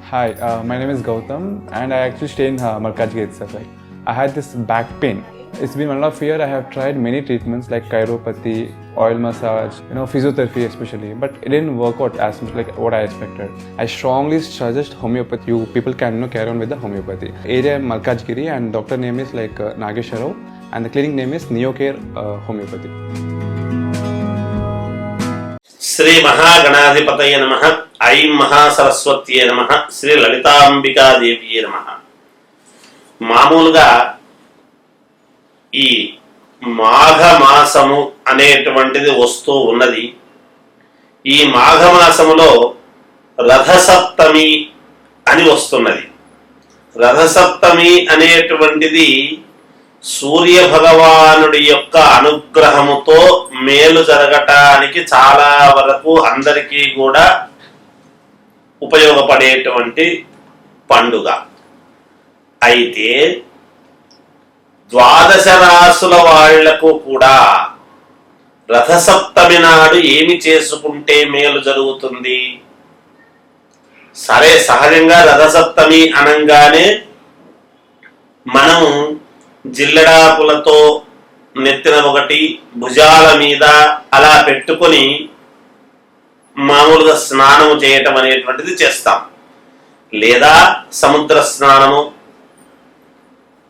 Hi, my name is Gautam and I actually stay in Markajgi itself. Like, I had this back pain. It's been 1.5 years. I have tried many treatments like chiropathy, oil massage, physiotherapy especially, but it didn't work out as much like what I expected. I strongly suggest homeopathy. You people can carry on with the homeopathy. Area Malkajgiri and doctor name is like Nagesharao and the clinic name is Neocare Homeopathy. Shri మహాగణాధిపతయ నమః. ఐం మహాసరస్వత్యే నమః. శ్రీ లలితాంబికాదేవియే నమః. మామూలుగా ఈ మాఘమాసము అనేటువంటిది వస్తూ ఉన్నది. ఈ మాఘమాసములో రథసప్తమి అని వస్తున్నది. రథసప్తమి అనేటువంటిది సూర్య భగవానుడి యొక్క అనుగ్రహముతో మేలు జరగటానికి చాలా వరకు అందరికీ కూడా ఉపయోగపడేటువంటి పండుగ. అయితే ద్వాదశ రాసుల వాళ్లకు కూడా రథసప్తమి నాడు ఏమి చేసుకుంటే మేలు జరుగుతుంది? సరే, సహజంగా రథసప్తమి అనంగానే మనం జిల్లడాకులతో నెత్తిన ఒకటి భుజాల మీద అలా పెట్టుకొని మామూలుగా స్నానము చేయటం అనేటువంటిది చేస్తాం. లేదా సముద్ర స్నానము,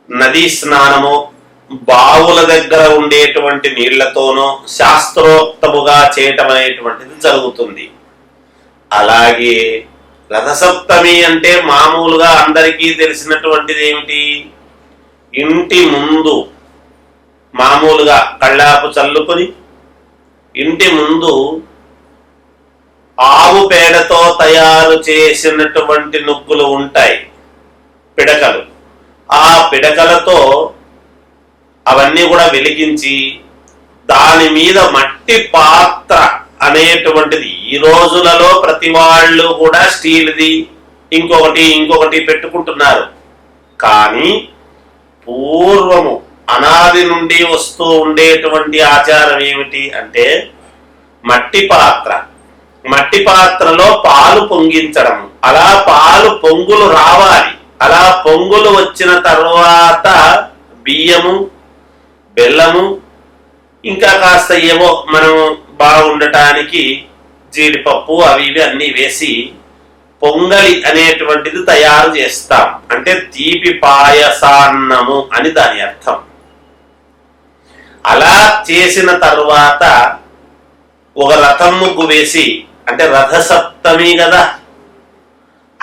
నదీ స్నానము, బావుల దగ్గర ఉండేటువంటి నీళ్లతోనో శాస్త్రోక్తముగా చేయటం అనేటువంటిది జరుగుతుంది. అలాగే రథసప్తమి అంటే మామూలుగా అందరికీ తెలిసినటువంటిది ఏమిటి? ఇంటి ముందు మామూలుగా కళ్ళాపు చల్లుకొని ఇంటి ముందు ఆవు పేడతో తయారు చేసినటువంటి నుగ్గులు ఉంటాయి, పిడకలు. ఆ పిడకలతో అవన్నీ కూడా వెలిగించి దాని మీద మట్టి పాత్ర అనేటువంటిది, ఈ రోజులలో ప్రతి వాళ్ళు కూడా స్టీల్ది ఇంకొకటి పెట్టుకుంటున్నారు. కానీ పూర్వము అనాది నుండి వస్తూ ఉండేటువంటి ఆచారం ఏమిటి అంటే మట్టి పాత్రలో పాలు పొంగించడం. అలా పాలు పొంగులు రావాలి. అలా పొంగులు వచ్చిన తర్వాత బియ్యము, బెల్లము, ఇంకా కాస్త ఏవో మనం బాగుండటానికి జీడిపప్పు అవి ఇవి అన్నీ వేసి పొంగలి అనేటువంటిది తయారు చేస్తాం. అంటే తీపి పాయసాన్నము అని దాని అర్థం. అలా చేసిన తరువాత ఒక రథం ముగ్గు వేసి, అంటే రథసప్తమి కదా,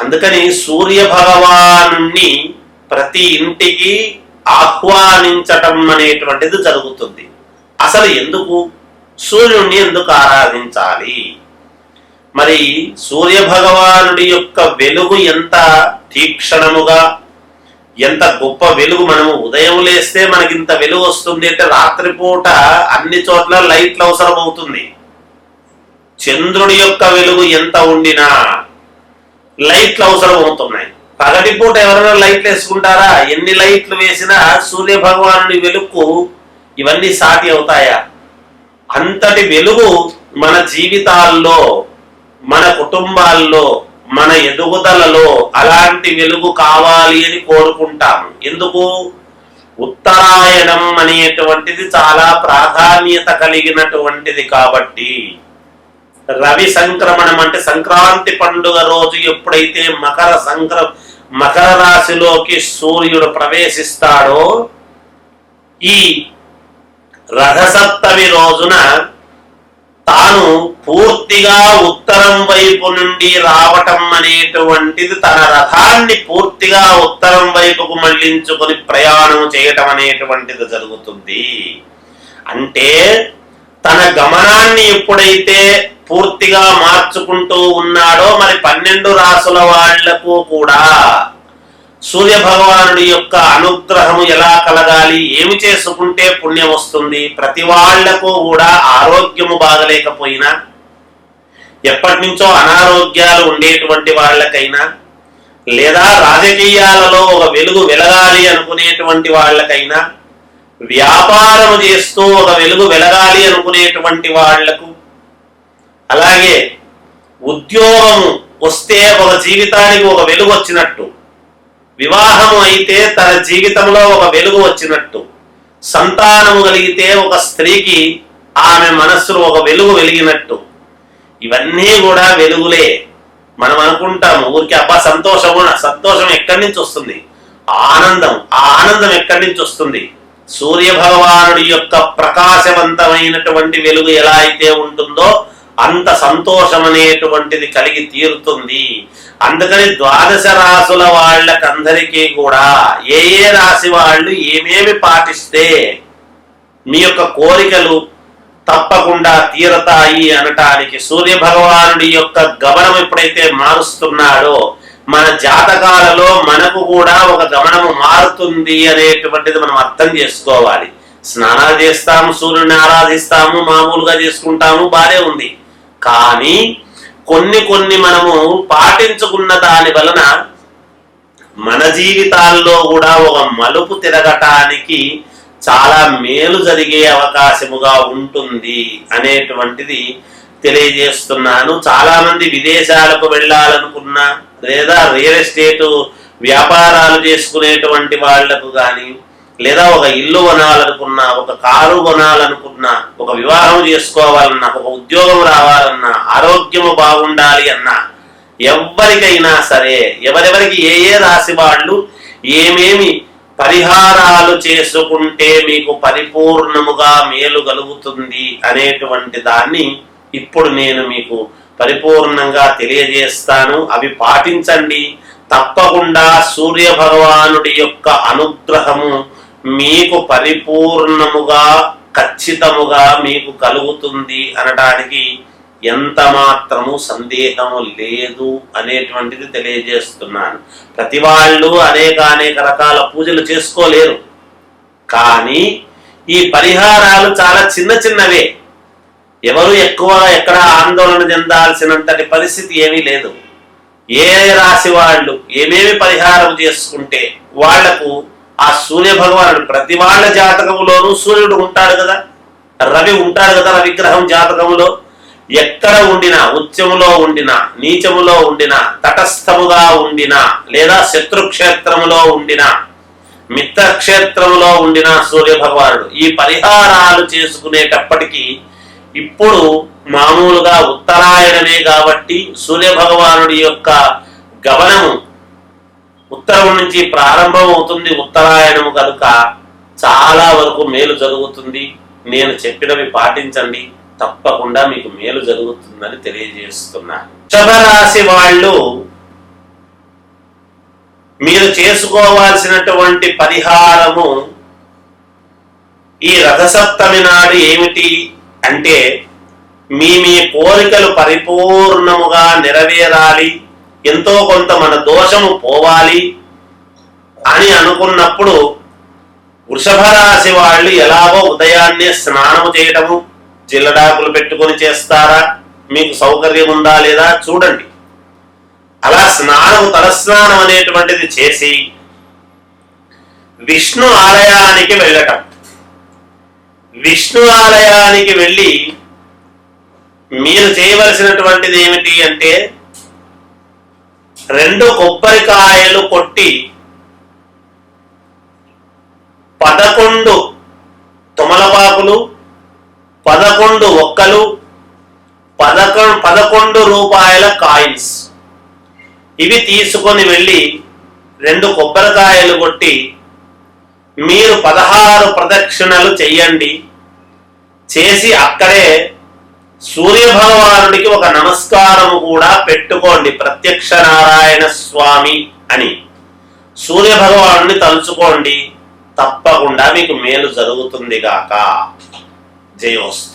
అందుకని సూర్య భగవానుణ్ణి ప్రతి ఇంటికి ఆహ్వానించటం అనేటువంటిది జరుగుతుంది. అసలు ఎందుకు సూర్యుణ్ణి ఎందుకు ఆరాధించాలి? మరి సూర్య భగవానుడి యొక్క వెలుగు ఎంత తీక్షణముగా, ఎంత గొప్ప వెలుగు! మనము ఉదయం లేస్తే మనకింత వెలుగు వస్తుంది అంటే రాత్రిపూట అన్ని చోట్ల లైట్లు అవసరం అవుతుంది. చంద్రుడి యొక్క వెలుగు ఎంత ఉండినా లైట్లు అవసరం అవుతున్నాయి. పగటిపూట ఎవరైనా లైట్లు వేసుకుంటారా? ఎన్ని లైట్లు వేసినా సూర్య భగవానుడి వెలుగు ఇవన్నీ సాటి అవుతాయా? అంతటి వెలుగు మన జీవితాల్లో, మన కుటుంబాల్లో, మన ఎదుగుదలలో అలాంటి వెలుగు కావాలి అని కోరుకుంటాము. ఎందుకు? ఉత్తరాయణం అనేటువంటిది చాలా ప్రాధాన్యత కలిగినటువంటిది కాబట్టి. రవి సంక్రమణం అంటే సంక్రాంతి పండుగ రోజు ఎప్పుడైతే మకర రాశిలోకి సూర్యుడు ప్రవేశిస్తాడో, ఈ రథసప్తమి రోజున తాను పూర్తిగా ఉత్తరం వైపు నుండి రావటం అనేటువంటిది, తన రథాన్ని పూర్తిగా ఉత్తరం వైపుకు మళ్లించుకొని ప్రయాణం చేయటం అనేటువంటిది జరుగుతుంది. అంటే తన గమనాన్ని ఎప్పుడైతే పూర్తిగా మార్చుకుంటూ ఉన్నాడో, మరి 12 రాసుల వాళ్లకు కూడా సూర్య భగవానుడి యొక్క అనుగ్రహము ఎలా కలగాలి, ఏమి చేసుకుంటే పుణ్యం వస్తుంది? ప్రతి వాళ్లకు కూడా ఆరోగ్యము బాగలేకపోయినా, ఎప్పటి నుంచో అనారోగ్యాలు ఉండేటువంటి వాళ్ళకైనా, లేదా రాజకీయాలలో ఒక వెలుగు వెలగాలి అనుకునేటువంటి వాళ్ళకైనా, వ్యాపారం చేస్తూ ఒక వెలుగు వెలగాలి అనుకునేటువంటి వాళ్లకు, అలాగే ఉద్యోగము వస్తే ఒక జీవితానికి ఒక వెలుగు వచ్చినట్టు, వివాహము అయితే తన జీవితంలో ఒక వెలుగు వచ్చినట్టు, సంతానము కలిగితే ఒక స్త్రీకి ఆమె మనస్సులో ఒక వెలుగు వెలిగినట్టు, ఇవన్నీ కూడా వెలుగులే. మనం అనుకుంటాము ఊరికి అబ్బా సంతోషం ఎక్కడి నుంచి వస్తుంది? ఆనందం. ఆ ఆనందం ఎక్కడి నుంచి వస్తుంది? సూర్య భగవానుడి యొక్క ప్రకాశవంతమైనటువంటి వెలుగు ఎలా అయితే ఉంటుందో అంత సంతోషం అనేటువంటిది కలిగి తీరుతుంది. అందుకని ద్వాదశ రాశుల వాళ్ళకందరికీ కూడా ఏ రాశి వాళ్ళు ఏమేమి పాటిస్తే మీ యొక్క కోరికలు తప్పకుండా తీరతాయి అనటానికి సూర్య భగవానుడి యొక్క గమనం ఎప్పుడైతే మారుస్తున్నాడో మన జాతకాలలో మనకు కూడా ఒక గమనము మారుతుంది అనేటువంటిది మనం అర్థం చేసుకోవాలి. స్నానాలు చేస్తాము, సూర్యుడిని ఆరాధిస్తాము, మామూలుగా చేసుకుంటాము, బానే ఉంది. కానీ కొన్ని మనము పాటించుకున్న దాని వలన మన జీవితాల్లో కూడా ఒక మలుపు తిరగటానికి చాలా మేలు జరిగే అవకాశముగా ఉంటుంది అనేటువంటిది తెలియజేస్తున్నాను. చాలా మంది విదేశాలకు వెళ్ళాలనుకున్నా లేదా రియల్ ఎస్టేట్ వ్యాపారాలు చేసుకునేటువంటి వాళ్లకు కానీ, లేదా ఒక ఇల్లు కొనాలనుకున్నా, ఒక కారు కొనాలనుకున్నా, ఒక వివాహం చేసుకోవాలన్నా, ఒక ఉద్యోగం రావాలన్నా, ఆరోగ్యము బాగుండాలి అన్నా, ఎవరికైనా సరే ఎవరెవరికి ఏ రాశి వాళ్ళు ఏమేమి పరిహారాలు చేసుకుంటే మీకు పరిపూర్ణముగా మేలు కలుగుతుంది అనేటువంటి దాన్ని ఇప్పుడు నేను మీకు పరిపూర్ణంగా తెలియజేస్తాను. అవి పాటించండి. తప్పకుండా సూర్య భగవానుడి యొక్క అనుగ్రహము మీకు పరిపూర్ణముగా ఖచ్చితముగా మీకు కలుగుతుంది అనడానికి ఎంత మాత్రము సందేహము లేదు అనేటువంటిది తెలియజేస్తున్నాను. ప్రతి వాళ్ళు అనేక రకాల పూజలు చేసుకోలేరు. కానీ ఈ పరిహారాలు చాలా చిన్నవే. ఎవరు ఎక్కడ ఆందోళన చెందాల్సినంతటి పరిస్థితి ఏమీ లేదు. ఏ రాశి వాళ్ళు ఏమేమి పరిహారం చేసుకుంటే వాళ్లకు ఆ సూర్య భగవానుడు, ప్రతి వాళ్ళ జాతకములోనూ సూర్యుడు ఉంటాడు కదా, రవి ఉంటాడు కదా, రవిగ్రహం జాతకములో ఎక్కడ ఉండినా, ఉచ్చములో ఉండినా, నీచములో ఉండినా, తటస్థముగా ఉండినా, లేదా శత్రుక్షేత్రములో ఉండినా, మిత్రక్షేత్రములో ఉండినా సూర్య భగవానుడు ఈ పరిహారాలు చేసుకునేటప్పటికీ ఇప్పుడు మామూలుగా ఉత్తరాయణమే కాబట్టి సూర్య భగవానుడి యొక్క గమనము ఉత్తరం నుంచి ప్రారంభం అవుతుంది. ఉత్తరాయణము కనుక చాలా వరకు మేలు జరుగుతుంది. నేను చెప్పినవి పాటించండి, తప్పకుండా మీకు మేలు జరుగుతుందని తెలియజేస్తున్నాను. వృషభరాశి వాళ్ళు మీరు చేసుకోవాల్సినటువంటి పరిహారము ఈ రథసప్తమి నాడు ఏమిటి అంటే, మీ కోరికలు పరిపూర్ణముగా నెరవేరాలి, ఎంతో కొంత మన దోషము పోవాలి అని అనుకున్నప్పుడు వృషభ రాశి వాళ్ళు ఎలాగో ఉదయాన్నే స్నానము చేయటము, జిల్లడాకులు పెట్టుకొని చేస్తారా, మీకు సౌకర్యం ఉందా లేదా చూడండి. అలా తలస్నానం అనేటువంటిది చేసి విష్ణు ఆలయానికి వెళ్ళటం. విష్ణు ఆలయానికి వెళ్ళి మీరు చేయవలసినటువంటిది ఏమిటి అంటే, 2 కొబ్బరికాయలు కొట్టి 11 తమలపాకులు, 11 ఒక్కలు, 11 రూపాయల కాయిన్స్ ఇవి తీసుకొని వెళ్ళి 2 కొబ్బరికాయలు కొట్టి మీరు 16 ప్రదక్షిణలు చెయ్యండి. చేసి అక్కడే సూర్య భగవానుడికి ఒక నమస్కారము కూడా పెట్టుకోండి. ప్రత్యక్ష నారాయణ స్వామి అని సూర్య భగవానుడిని తలుచుకోండి. తప్పకుండా మీకు మేలు జరుగుతుంది గాక. జయోస్తు.